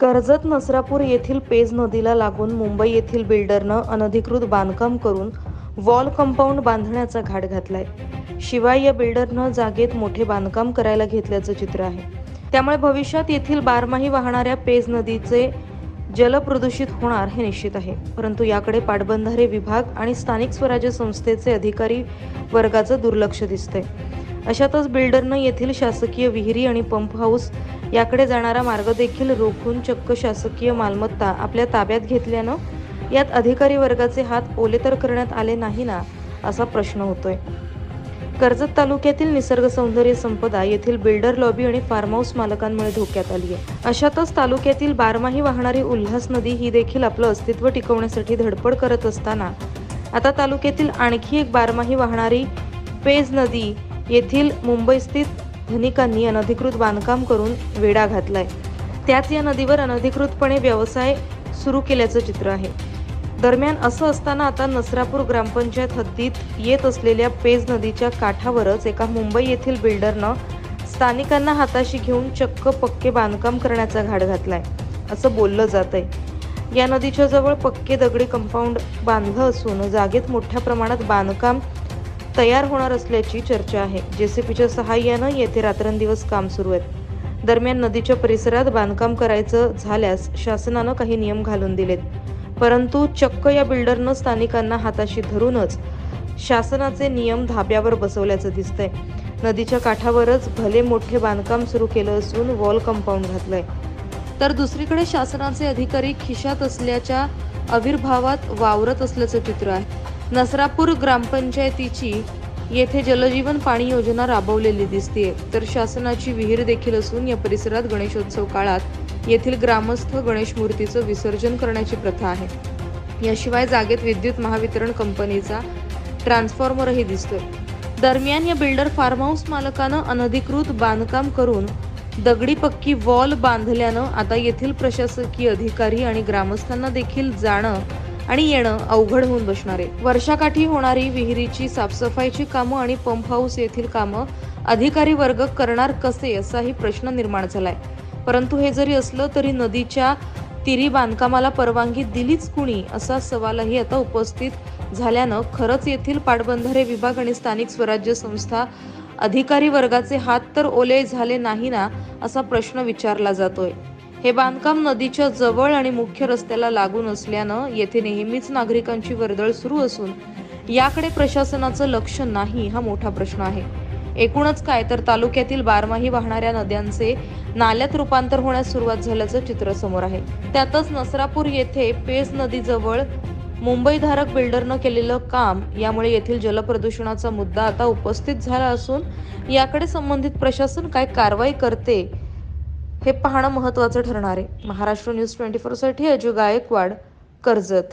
कर्जत नसरापूर येथील पेज नदीला लागून मुंबई येथील बिल्डरनं अनधिकृत बांधकाम करून वॉल कंपाऊंड बांधण्याचा घाट घातलाय. शिवाय या बिल्डरनं जागेत मोठे बांधकाम करायला घेतल्याचं चित्र आहे. त्यामुळे भविष्यात येथील बारमाही वाहणाऱ्या पेज नदीचे जल प्रदूषित होणार हे निश्चित आहे. परंतु याकडे पाटबंधारे विभाग आणि स्थानिक स्वराज्य संस्थेचे अधिकारी वर्गाचं दुर्लक्ष दिसतंय. अशातच बिल्डरनं येथील शासकीय विहिरी आणि पंप हाऊस याकडे जाणारा मार्ग देखील रोखून चक्क शासकीय मालमत्ता आपल्या ताब्यात घेतल्यानं यात अधिकारी वर्गाचे हात ओले तर करण्यात आले नाही ना, असा प्रश्न होतोय. कर्जत तालुक्यातील निसर्ग सौंदर्य संपदा येथील बिल्डर लॉबी आणि फार्म हाऊस मालकांमुळे धोक्यात आली आहे. अशातच तालुक्यातील बारमाही वाहणारी उल्हास नदी ही देखील आपलं अस्तित्व टिकवण्यासाठी धडपड करत असताना आता तालुक्यातील आणखी एक बारमाही वाहणारी पेज नदी येथील मुंबईस्थित धनिकांनी अनधिकृत बांधकाम करून वेढा घातलाय. त्याच या नदीवर अनधिकृतपणे व्यवसाय सुरू केल्याचं चित्र आहे. दरम्यान असं असताना आता नसरापूर ग्रामपंचायत हद्दीत येत असलेल्या पेज नदीच्या काठावरच एका मुंबई येथील बिल्डरनं स्थानिकांना हाताशी घेऊन चक्क पक्के बांधकाम करण्याचा घाट घातलाय, असं बोललं जात आहे. या नदीच्या जवळ पक्के दगडी कंपाऊंड बांधलं असून जागेत मोठ्या प्रमाणात बांधकाम तयार होणार असल्याची चर्चा आहे. जेसीबीच्या सहाय्यानं येथे रात्रंदिवस काम सुरू आहे. दरम्यान नदीच्या परिसरात बांधकाम करायचं झाल्यास शासनानं काही नियम घालून दिलेत. परंतु चक्क या बिल्डरनं स्थानिकांना हाताशी धरूनच शासनाचे नियम धाब्यावर बसवल्याचं दिसतंय. नदीच्या काठावरच भले मोठे बांधकाम सुरू केलं असून वॉल कंपाऊंड घातलंय, तर दुसरीकडे शासनाचे अधिकारी खिशात असल्याच्या आविर्भावात वावरत असल्याचं चित्र आहे. नसरापूर ग्रामपंचायतीची येथे जलजीवन पाणी योजना राबवलेली दिसतेय, तर शासनाची विहीर देखील असून या परिसरात गणेशोत्सव काळात येथील ग्रामस्थ गणेश मूर्तीचं विसर्जन करण्याची प्रथा आहे. याशिवाय जागेत विद्युत महावितरण कंपनीचा ट्रान्सफॉर्मरही दिसतोय. दरम्यान या बिल्डर फार्म हाऊस मालकानं अनधिकृत बांधकाम करून दगडी पक्की वॉल बांधल्यानं आता येथील प्रशासकीय अधिकारी आणि ग्रामस्थांना देखील जाणं आणि येणं अवघड होऊन बसणार आहे. वर्षाकाठी होणारी विहिरीची साफसफाईची कामं आणि पंप हाऊस येथील कामं अधिकारी वर्ग करणार कसे, असाही प्रश्न निर्माण झालाय. परंतु हे जरी असलं तरी नदीच्या तीरी बांधकामाला परवानगी दिलीच कुणी, असा सवालही आता उपस्थित झाल्यानं खरंच येथील पाटबंधारे विभाग आणि स्थानिक स्वराज्य संस्था अधिकारी वर्गाचे हात तर ओले झाले नाही ना, असा प्रश्न विचारला जातोय. हे बांधकाम नदीच्या जवळ आणि मुख्य रस्त्याला लागून असल्यानं येथे नेहमीच नागरिकांची वर्दळ सुरू असून याकडे प्रशासनाचं लक्ष नाही, हा मोठा प्रश्न आहे. एकूणच काय तर तालुक्यातील बारमाही वाहणाऱ्या नद्यांचे नाल्यात रूपांतर होण्यास सुरुवात झाल्याचं चित्र समोर आहे. त्यातच नसरापूर येथे पेज नदीजवळ मुंबईधारक बिल्डरनं केलेलं काम यामुळे येथील जलप्रदूषणाचा मुद्दा आता उपस्थित झाला असून याकडे संबंधित प्रशासन काय कारवाई करते हे पाहणं महत्त्वाचं ठरणार आहे. महाराष्ट्र न्यूज 24 साठी अजय गायकवाड, कर्जत.